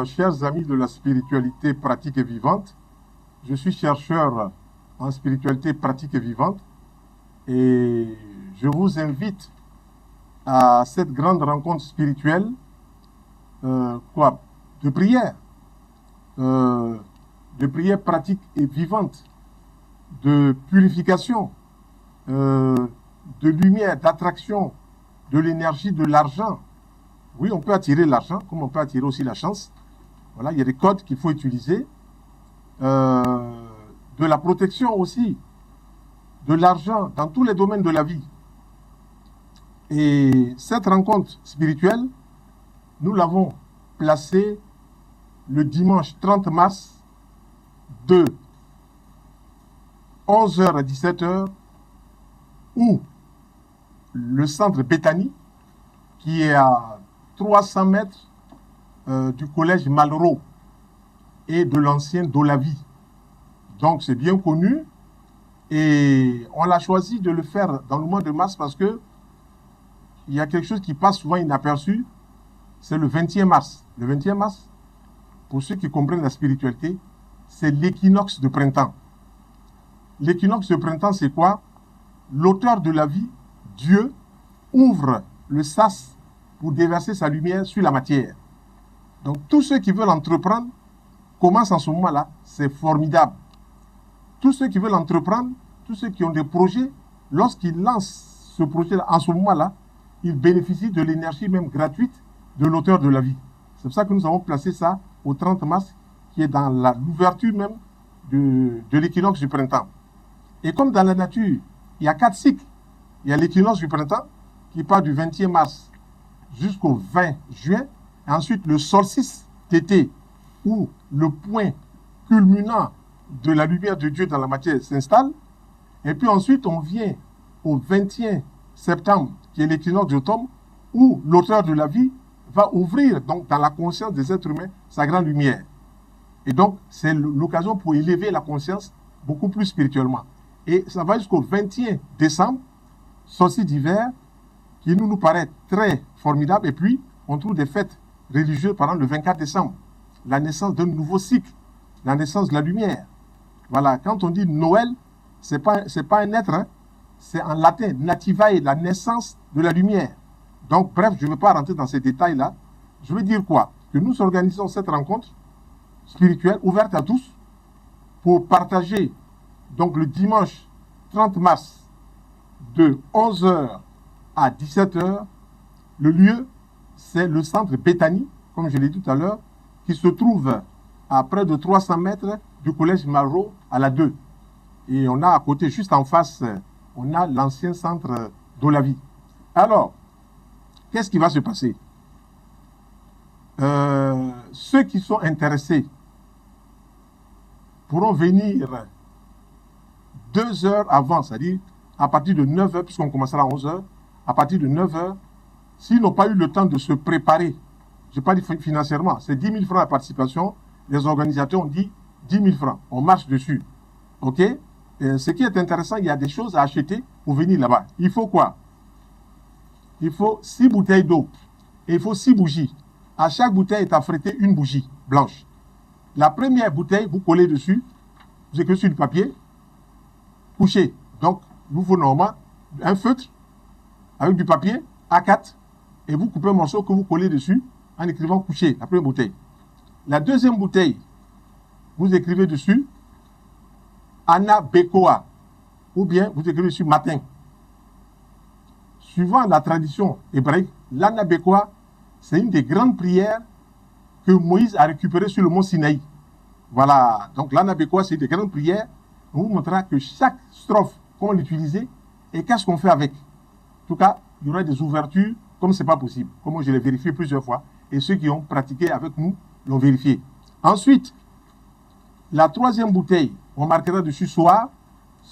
chers amis de la spiritualité pratique et vivante, je suis chercheur en spiritualité pratique et vivante et je vous invite à cette grande rencontre spirituelle de prière, pratique et vivante, de purification, de lumière, d'attraction, de l'énergie, de l'argent. Oui, on peut attirer l'argent, comme on peut attirer aussi la chance. Voilà, il y a des codes qu'il faut utiliser. De la protection aussi, de l'argent dans tous les domaines de la vie. Et cette rencontre spirituelle, nous l'avons placée le dimanche 30 mars de 11h à 17h, où le centre Béthanie, qui est à 300 mètres du collège Malraux et de l'ancien Dolavi. Donc c'est bien connu et on a choisi de le faire dans le mois de mars parce que il y a quelque chose qui passe souvent inaperçu, c'est le 20e mars. Le 20e mars, pour ceux qui comprennent la spiritualité, c'est l'équinoxe de printemps. L'équinoxe de printemps, c'est quoi? L'auteur de la vie, Dieu, ouvre le sas pour déverser sa lumière sur la matière. Donc tous ceux qui veulent entreprendre commencent en ce moment-là, c'est formidable. Tous ceux qui veulent entreprendre, tous ceux qui ont des projets, lorsqu'ils lancent ce projet-là, en ce moment-là, ils bénéficient de l'énergie même gratuite de l'auteur de la vie. C'est pour ça que nous avons placé ça au 30 mars, qui est dans l'ouverture même de l'équinoxe du printemps. Et comme dans la nature, il y a 4 cycles. Il y a l'équinoxe du printemps, qui part du 20e mars jusqu'au 20 juin. Et ensuite, le solstice d'été, où le point culminant de la lumière de Dieu dans la matière s'installe. Et puis ensuite, on vient au 21 septembre, qui est l'équinoxe d'automne, où l'auteur de la vie va ouvrir donc dans la conscience des êtres humains sa grande lumière. Et donc, c'est l'occasion pour élever la conscience beaucoup plus spirituellement. Et ça va jusqu'au 21 décembre, solstice d'hiver, qui nous paraît très formidable. Et puis, on trouve des fêtes religieuses pendant le 24 décembre, la naissance d'un nouveau cycle, la naissance de la lumière. Voilà, quand on dit Noël, c'est pas un être, hein, c'est en latin, nativae, la naissance de la lumière. Donc, bref, je ne vais pas rentrer dans ces détails-là. Je veux dire quoi? Que nous organisons cette rencontre spirituelle ouverte à tous pour partager, donc le dimanche 30 mars, de 11h à 17h, le lieu, c'est le centre Béthanie, comme je l'ai dit tout à l'heure, qui se trouve à près de 300 mètres du collège Malraux à la 2. Et on a à côté, juste en face, on a l'ancien centre Dolavi. Alors, qu'est-ce qui va se passer? Ceux qui sont intéressés pourront venir 2 heures avant, c'est-à-dire à partir de 9h, puisqu'on commencera à 11h, à partir de 9h, s'ils n'ont pas eu le temps de se préparer, je n'ai pas dit financièrement, c'est 10 000 francs la participation, les organisateurs ont dit 10 000 francs, on marche dessus. OK? Ce qui est intéressant, il y a des choses à acheter pour venir là-bas. Il faut quoi? Il faut 6 bouteilles d'eau et il faut 6 bougies. À chaque bouteille est affrétée une bougie blanche. La première bouteille, vous collez dessus, vous écrivez sur du papier, couché. Donc, vous faut normalement un feutre avec du papier A4 et vous coupez un morceau que vous collez dessus en écrivant couché, la première bouteille. La deuxième bouteille, vous écrivez dessus Anna Bekoa, ou bien vous écrivez dessus matin. Suivant la tradition hébraïque, l'Anna Bekoa, c'est une des grandes prières que Moïse a récupérées sur le mont Sinaï. Voilà, donc l'Anna Bekoa, c'est une des grandes prières. On vous montrera que chaque strophe, comment l'utiliser et qu'est-ce qu'on fait avec. En tout cas, il y aura des ouvertures comme ce n'est pas possible, comme je l'ai vérifié plusieurs fois, et ceux qui ont pratiqué avec nous l'ont vérifié. Ensuite, la troisième bouteille, on marquera dessus soir,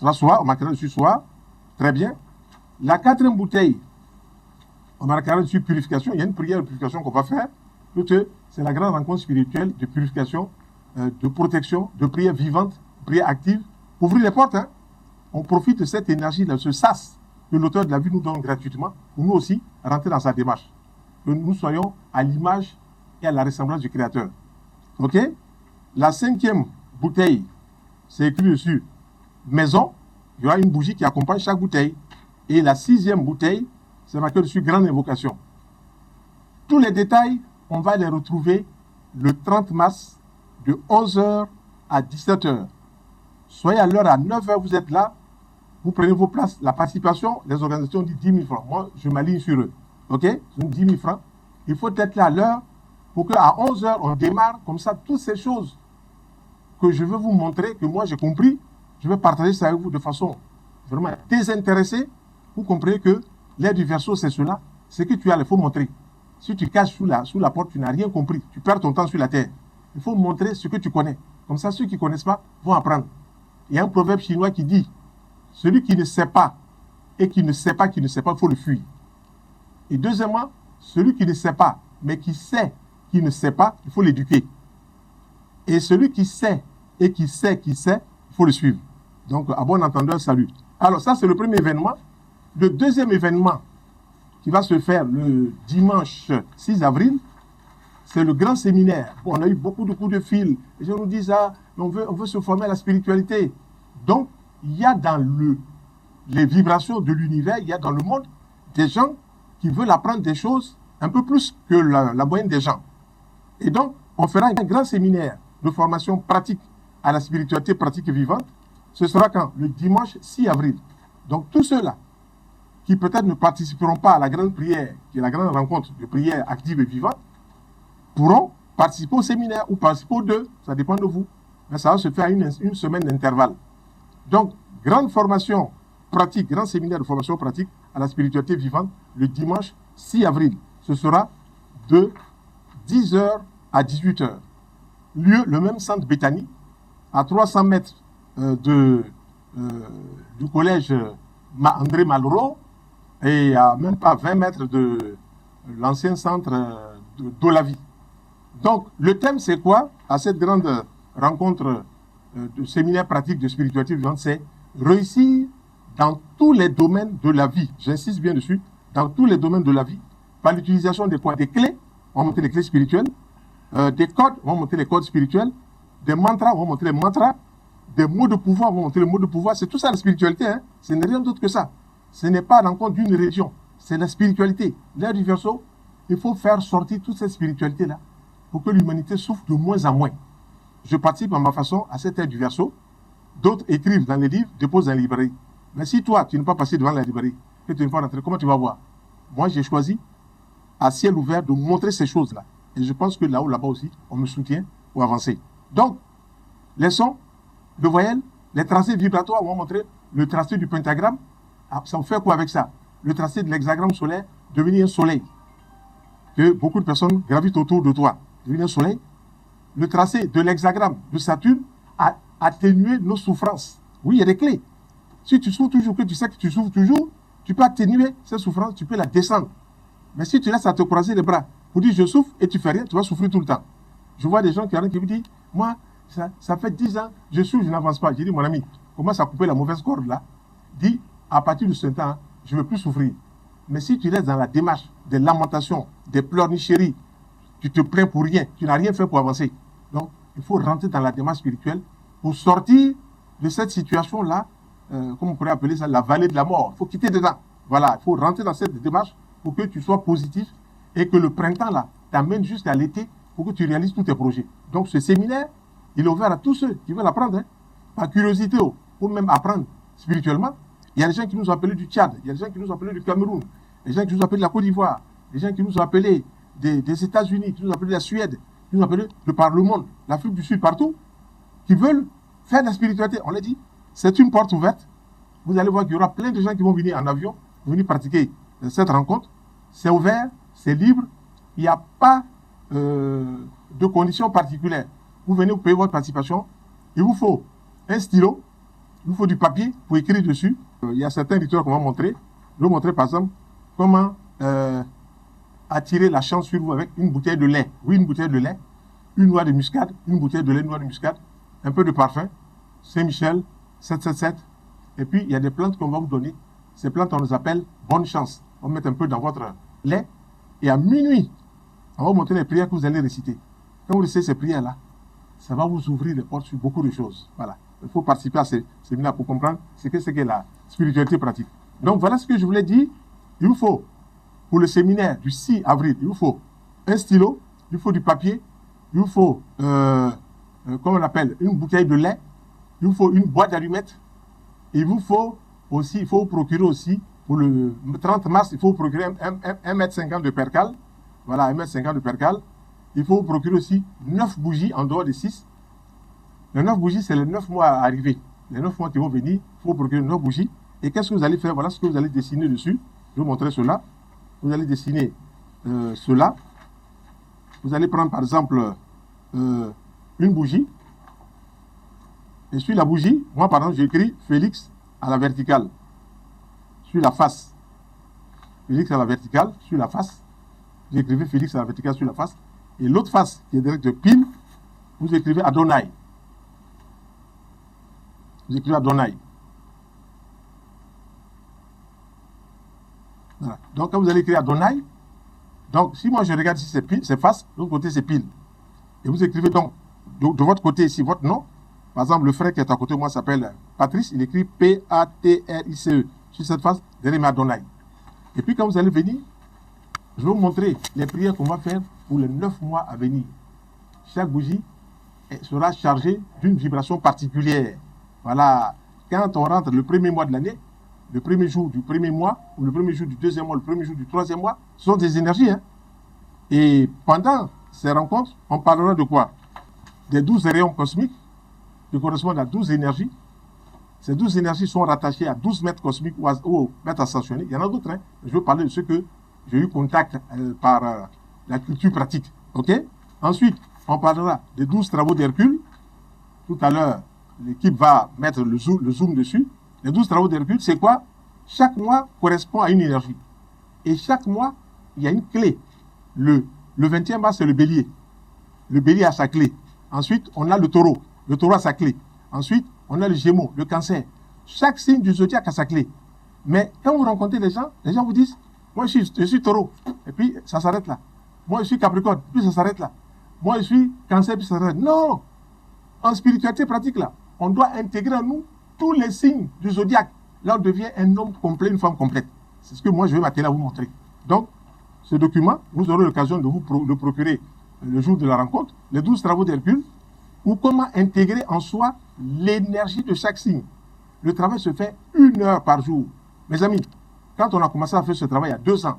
on marquera dessus soir, très bien. La quatrième bouteille, on marquera dessus purification. Il y a une prière de purification qu'on va faire. C'est la grande rencontre spirituelle de purification, de protection, de prière vivante, prière active. Ouvrir les portes, hein. On profite de cette énergie, de ce sas que l'auteur de la vie nous donne gratuitement, pour nous aussi rentrer dans sa démarche. Que nous soyons à l'image et à la ressemblance du Créateur. Ok? La 5e bouteille, c'est écrit dessus maison. Il y aura une bougie qui accompagne chaque bouteille. Et la 6e bouteille, c'est marqué dessus grande invocation. Tous les détails, on va les retrouver le 30 mars de 11h à 17h. Soyez à l'heure à 9h, vous êtes là, vous prenez vos places. La participation, les organisations disent 10 000 francs. Moi, je m'aligne sur eux. Ok? Donc 10 000 francs. Il faut être là à l'heure pour qu'à 11h, on démarre comme ça. Toutes ces choses que je veux vous montrer, que moi j'ai compris, je vais partager ça avec vous de façon vraiment désintéressée. Vous comprenez que l'air du verso, c'est cela. Ce que tu as, il faut montrer. Si tu caches sous la porte, tu n'as rien compris. Tu perds ton temps sur la terre. Il faut montrer ce que tu connais. Comme ça, ceux qui ne connaissent pas vont apprendre. Il y a un proverbe chinois qui dit, celui qui ne sait pas et qui ne sait pas, il faut le fuir. Et deuxièmement, celui qui ne sait pas, mais qui sait qu'il ne sait pas, il faut l'éduquer. Et celui qui sait et qui sait, il faut le suivre. Donc, à bon entendeur, salut. Alors, ça, c'est le premier événement. Le deuxième événement qui va se faire le dimanche 6 avril, c'est le grand séminaire. Bon, on a eu beaucoup de coups de fil. Les gens nous disent, ah, on veut se former à la spiritualité. Donc, il y a dans les vibrations de l'univers, il y a dans le monde des gens qui veulent apprendre des choses un peu plus que la moyenne des gens. Et donc, on fera un grand séminaire de formation pratique à la spiritualité pratique et vivante. Ce sera quand? Le dimanche 6 avril. Donc, tous ceux-là qui peut-être ne participeront pas à la grande prière, qui est la grande rencontre de prière active et vivante, pourront participer au séminaire ou participer aux deux. Ça dépend de vous. Mais ça va se faire à une semaine d'intervalle. Donc, grande formation pratique, grand séminaire de formation pratique à la spiritualité vivante le dimanche 6 avril. Ce sera de 10h à 18h. Lieu, le même centre Béthanie, à 300 mètres du collège André Malraux et à même pas 20 mètres de l'ancien centre d'Olavie. Donc, le thème, c'est quoi à cette grande rencontre de séminaire pratique de spiritualité vivante? C'est réussir dans tous les domaines de la vie. J'insiste bien dessus, dans tous les domaines de la vie, par l'utilisation des points, des clés, on va monter les clés spirituelles, des codes, on va monter les codes spirituels, des mantras, on va monter les mantras, des mots de pouvoir, on va monter les mots de pouvoir. C'est tout ça la spiritualité, hein? Ce n'est rien d'autre que ça. Ce n'est pas la rencontre d'une religion, c'est la spiritualité. L'air du verso, il faut faire sortir toute cette spiritualité-là pour que l'humanité souffre de moins en moins. Je participe à ma façon à cette air du verso. D'autres écrivent dans les livres, déposent dans les librairies. Mais si toi, tu n'es pas passé devant la librairie, que tu n'es pas rentré, comment tu vas voir? Moi, j'ai choisi, à ciel ouvert, de montrer ces choses-là. Et je pense que là-haut, là-bas aussi, on me soutient pour avancer. Donc, les sons de voyelles, les tracés vibratoires vont montrer le tracé du pentagramme. Ah, ça vous fait quoi avec ça? Le tracé de l'hexagramme solaire, devenir un soleil. Que beaucoup de personnes gravitent autour de toi. Devenir un soleil. Le tracé de l'hexagramme de Saturne a atténué nos souffrances. Oui, il y a des clés. Si tu souffres toujours, que tu sais que tu souffres toujours, tu peux atténuer cette souffrance, tu peux la descendre. Mais si tu laisses à te croiser les bras pour dire je souffre et tu fais rien, tu vas souffrir tout le temps. Je vois des gens qui me disent, moi, ça fait 10 ans, je souffre, je n'avance pas. J'ai dit, mon ami, commence à couper la mauvaise corde là. Dis, à partir de ce temps, je ne veux plus souffrir. Mais si tu restes dans la démarche des lamentations, des pleurnicheries, tu te plains pour rien, tu n'as rien fait pour avancer. Donc, il faut rentrer dans la démarche spirituelle pour sortir de cette situation-là, comme on pourrait appeler ça, la vallée de la mort. Il faut quitter dedans. Voilà, il faut rentrer dans cette démarche pour que tu sois positif et que le printemps-là t'amène jusqu'à l'été pour que tu réalises tous tes projets. Donc, ce séminaire, il est ouvert à tous ceux qui veulent apprendre, hein, par curiosité, ou même apprendre spirituellement. Il y a des gens qui nous ont appelés du Tchad, il y a des gens qui nous ont appelés du Cameroun, des gens qui nous ont appelés de la Côte d'Ivoire, des gens qui nous ont appelés des États-Unis, qui nous ont appelés de la Suède, qui nous ont appelés de par le monde, l'Afrique du Sud, partout, qui veulent faire de la spiritualité. On l'a dit, c'est une porte ouverte. Vous allez voir qu'il y aura plein de gens qui vont venir en avion, venir pratiquer cette rencontre. C'est ouvert, c'est libre, il n'y a pas de conditions particulières. Vous venez, vous payez votre participation, il vous faut un stylo, il vous faut du papier pour écrire dessus. Il y a certains rituels qu'on va montrer. Je vais vous montrer par exemple comment attirer la chance sur vous avec une bouteille de lait. Oui, une bouteille de lait, une noix de muscade, une bouteille de lait, une noix de muscade, un peu de parfum, Saint-Michel, 777. Et puis, il y a des plantes qu'on va vous donner. Ces plantes, on les appelle bonne chance. On va mettre un peu dans votre lait. Et à minuit, on va vous montrer les prières que vous allez réciter. Quand vous récitez ces prières-là, ça va vous ouvrir les portes sur beaucoup de choses. Voilà. Il faut participer à ces séminaires pour comprendre ce qu'est la spiritualité pratique. Donc, voilà ce que je voulais dire. Il vous faut, pour le séminaire du 6 avril, il vous faut un stylo, il vous faut du papier, il vous faut, comment on appelle, une bouteille de lait, il vous faut une boîte d'allumettes, et il vous faut aussi, il faut vous procurer aussi, pour le 30 mars, il faut vous procurer 1,50 m de percale. Voilà, 1,50 m de percale. Il faut vous procurer aussi 9 bougies en dehors des 6. Les 9 bougies, c'est les 9 mois à arriver. Les 9 mois qui vont venir, il faut procurer 9 bougies. Et qu'est-ce que vous allez faire? Voilà ce que vous allez dessiner dessus. Je vais vous montrer cela. Vous allez dessiner cela. Vous allez prendre par exemple une bougie. Et sur la bougie, moi par exemple, j'écris Félix à la verticale. Sur la face. Félix à la verticale, sur la face. J'écrivais Félix à la verticale sur la face. Et l'autre face, qui est direct de pile, vous écrivez Adonai. Vous écrivez Adonai. Voilà. Donc, quand vous allez écrire Adonai, donc si moi je regarde ici c'est face, de l'autre côté c'est pile. Et vous écrivez donc de votre côté ici votre nom. Par exemple, le frère qui est à côté de moi s'appelle Patrice, il écrit P-A-T-R-I-C-E. Sur cette face, derrière Adonai. Et puis quand vous allez venir, je vais vous montrer les prières qu'on va faire pour les 9 mois à venir. Chaque bougie sera chargée d'une vibration particulière. Voilà. Quand on rentre le premier mois de l'année, le premier jour du premier mois, ou le premier jour du deuxième mois, le premier jour du troisième mois, ce sont des énergies. Hein? Et pendant ces rencontres, on parlera de quoi? Des 12 rayons cosmiques qui correspondent à 12 énergies. Ces 12 énergies sont rattachées à 12 mètres cosmiques ou mètres ascensionnés. Il y en a d'autres. Hein? Je veux parler de ceux que j'ai eu contact par la culture pratique. OK? Ensuite, on parlera des 12 travaux d'Hercule. Tout à l'heure, l'équipe va mettre le zoom dessus. Les 12 travaux d'Hercule, c'est quoi? Chaque mois correspond à une énergie. Et chaque mois, il y a une clé. Le 20e mois, c'est le bélier. Le bélier a sa clé. Ensuite, on a le taureau. Le taureau a sa clé. Ensuite, on a le gémeaux, le cancer. Chaque signe du zodiaque a sa clé. Mais quand vous rencontrez les gens vous disent, moi je suis taureau, et puis ça s'arrête là. Moi je suis capricorne, puis ça s'arrête là. Moi je suis cancer, puis ça s'arrête. Non! En spiritualité pratique là, on doit intégrer en nous tous les signes du zodiaque. Là, on devient un homme complet, une femme complète. C'est ce que moi je vais m'atteler à vous montrer. Donc, ce document, vous aurez l'occasion de vous le procurer le jour de la rencontre, les 12 travaux d'Hercule, ou comment intégrer en soi l'énergie de chaque signe. Le travail se fait 1 heure par jour. Mes amis, quand on a commencé à faire ce travail il y a 2 ans,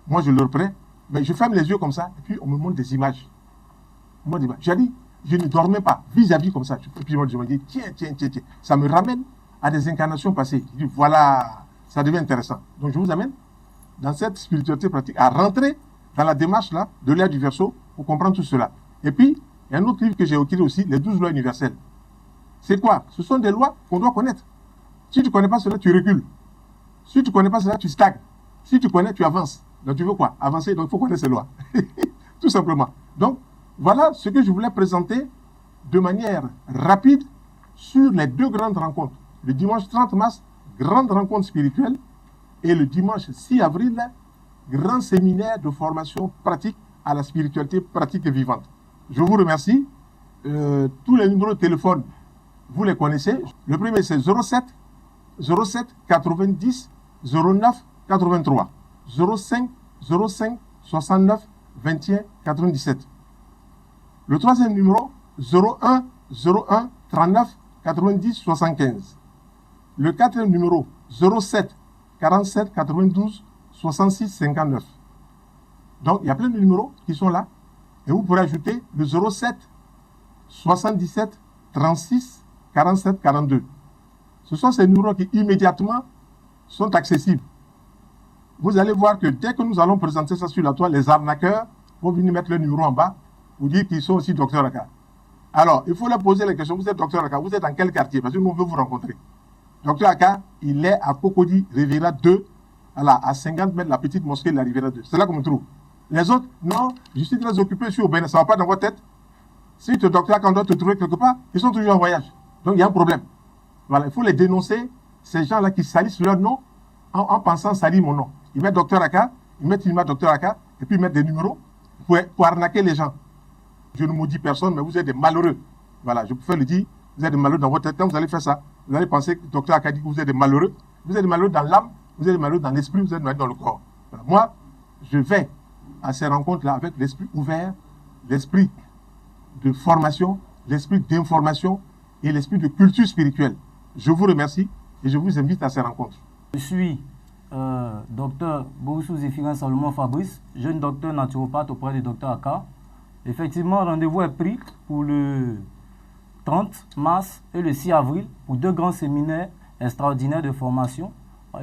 moi je le reprends, mais je ferme les yeux comme ça, et puis on me montre des images. J'ai dit, je ne dormais pas vis-à-vis comme ça. Et puis moi je me dis, tiens, ça me ramène à des incarnations passées. Je dis, voilà, ça devient intéressant. Donc je vous amène dans cette spiritualité pratique à rentrer dans la démarche là de l'ère du Verseau pour comprendre tout cela. Et puis, il y a un autre livre que j'ai écrit aussi, les 12 lois universelles. C'est quoi? Ce sont des lois qu'on doit connaître. Si tu ne connais pas cela, tu recules. Si tu ne connais pas cela, tu stagnes. Si tu connais, tu avances. Donc tu veux quoi? Avancer, donc il faut connaître ces lois. Tout simplement. Donc, voilà ce que je voulais présenter de manière rapide sur les 2 grandes rencontres. Le dimanche 30 mars, grande rencontre spirituelle, et le dimanche 6 avril, grand séminaire de formation pratique à la spiritualité pratique et vivante. Je vous remercie. Tous les numéros de téléphone, vous les connaissez. Le premier, c'est 07 90 09 83. 05 69 21 97. Le troisième numéro, 01 39 90 75. Le quatrième numéro, 07 47 92 66 59. Donc, il y a plein de numéros qui sont là. Et vous pourrez ajouter le 07 77 36 47 42. Ce sont ces numéros qui immédiatement sont accessibles. Vous allez voir que dès que nous allons présenter ça sur la toile, les arnaqueurs vont venir mettre le numéro en bas pour dire qu'ils sont aussi docteur Aka. Alors, il faut leur poser la question, vous êtes docteur Aka, vous êtes dans quel quartier? Parce que nous, on veut vous rencontrer. Docteur Aka, il est à Cocody, Riviera 2, à 50 mètres de la petite mosquée de la Riviera 2. C'est là qu'on me trouve. Les autres, non, je suis très occupé, je suis au Bénin, ça ne va pas dans votre tête. Si le docteur Aka, on doit te trouver quelque part, ils sont toujours en voyage. Donc, il y a un problème. Voilà, il faut les dénoncer, ces gens-là qui salissent leur nom en pensant salir mon nom. Ils mettent docteur Aka, ils mettent docteur Aka, et puis ils mettent des numéros pour arnaquer les gens. Je ne maudis personne, mais vous êtes des malheureux. Voilà, je préfère le dire. Vous êtes des malheureux dans votre tête. Quand vous allez faire ça, vous allez penser que le docteur Aka dit que vous êtes des malheureux. Vous êtes des malheureux dans l'âme, vous êtes des malheureux dans l'esprit, vous êtes des malheureux dans le corps. Voilà. Moi, je vais à ces rencontres-là avec l'esprit ouvert, l'esprit de formation, l'esprit d'information et l'esprit de culture spirituelle. Je vous remercie et je vous invite à ces rencontres. Je suis docteur Borussou Zéphirin Salomon Fabrice, jeune docteur naturopathe auprès du docteur Aka. Effectivement, rendez-vous est pris pour le 30 mars et le 6 avril pour 2 grands séminaires extraordinaires de formation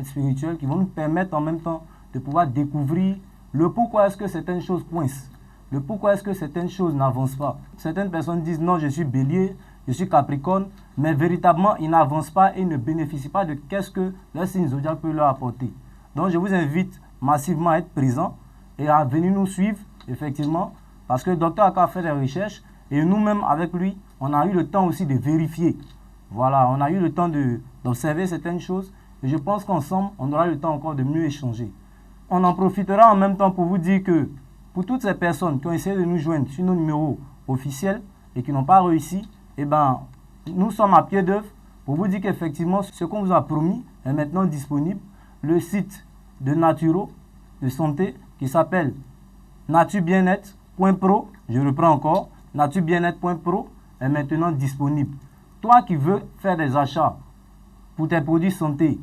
spirituelle qui vont nous permettre en même temps de pouvoir découvrir le pourquoi est-ce que certaines choses coincent, le pourquoi est-ce que certaines choses n'avancent pas. Certaines personnes disent non, je suis bélier, je suis capricorne, mais véritablement ils n'avancent pas et ne bénéficient pas de qu'est-ce que leur signe zodiaque peut leur apporter. Donc je vous invite massivement à être présent et à venir nous suivre effectivement parce que le docteur Aka a fait des recherches et nous-mêmes avec lui, on a eu le temps aussi de vérifier. Voilà, on a eu le temps d'observer certaines choses et je pense qu'ensemble, on aura le temps encore de mieux échanger. On en profitera en même temps pour vous dire que pour toutes ces personnes qui ont essayé de nous joindre sur nos numéros officiels et qui n'ont pas réussi, eh ben, nous sommes à pied d'œuvre pour vous dire qu'effectivement, ce qu'on vous a promis est maintenant disponible. Le site de Naturo, de santé, qui s'appelle naturebienêtre.pro, je reprends encore, naturebienêtre.pro est maintenant disponible. Toi qui veux faire des achats pour tes produits santé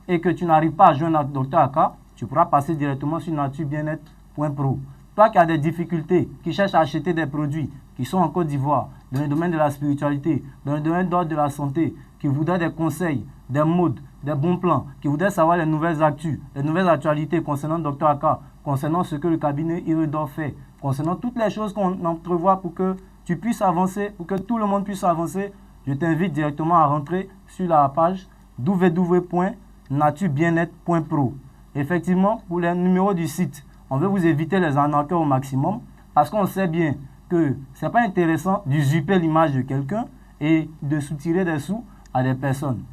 et que tu n'arrives pas à joindre le docteur Aka, tu pourras passer directement sur naturebienêtre.pro. Toi qui as des difficultés, qui cherches à acheter des produits qui sont en Côte d'Ivoire, dans le domaine de la spiritualité, dans le domaine de la santé, qui voudraient des conseils, des modes, des bons plans, qui voudraient savoir les nouvelles actus, les nouvelles actualités concernant le docteur Aka, concernant ce que le cabinet Iridor fait, concernant toutes les choses qu'on entrevoit pour que tu puisses avancer, pour que tout le monde puisse avancer, je t'invite directement à rentrer sur la page www.naturebienêtre.pro. Effectivement, pour les numéros du site, on veut vous éviter les arnaqueurs au maximum parce qu'on sait bien que ce n'est pas intéressant d'usurper l'image de quelqu'un et de soutirer des sous à des personnes.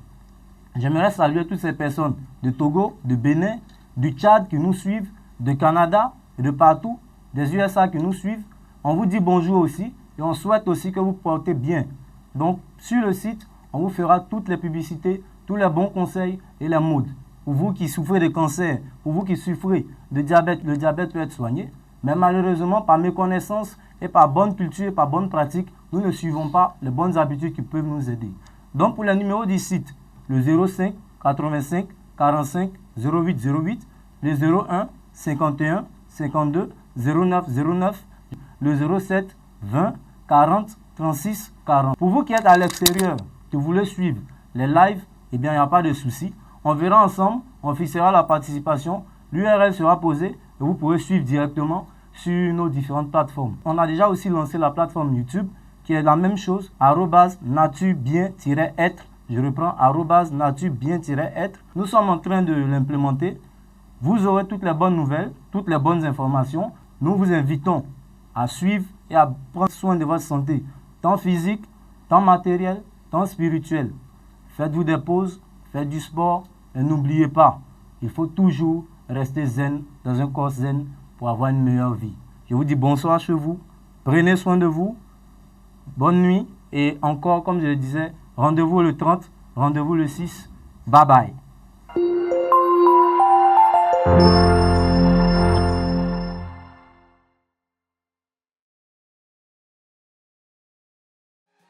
J'aimerais saluer toutes ces personnes de Togo, de Bénin, du Tchad qui nous suivent, de Canada et de partout, des USA qui nous suivent. On vous dit bonjour aussi et on souhaite aussi que vous portez bien. Donc, sur le site, on vous fera toutes les publicités, tous les bons conseils et les modes. Pour vous qui souffrez de cancer, pour vous qui souffrez de diabète, le diabète peut être soigné. Mais malheureusement, par méconnaissance et par bonne culture et par bonne pratique, nous ne suivons pas les bonnes habitudes qui peuvent nous aider. Donc, pour les numéros du site, le 05 85 45 08 08, le 01 51 52 09 09, le 07 20 40 36 40. Pour vous qui êtes à l'extérieur, qui voulez suivre les lives, eh bien, il n'y a pas de souci. On verra ensemble, on fixera la participation, l'URL sera posée et vous pourrez suivre directement sur nos différentes plateformes. On a déjà aussi lancé la plateforme YouTube qui est la même chose, @naturebien-être. Je reprends, @naturebien-être. Nous sommes en train de l'implémenter. Vous aurez toutes les bonnes nouvelles, toutes les bonnes informations. Nous vous invitons à suivre et à prendre soin de votre santé, tant physique, tant matériel, tant spirituel. Faites-vous des pauses, faites du sport et n'oubliez pas, il faut toujours rester zen, dans un corps zen pour avoir une meilleure vie. Je vous dis bonsoir chez vous, prenez soin de vous, bonne nuit et encore, comme je le disais, rendez-vous le 30, rendez-vous le 6, bye bye.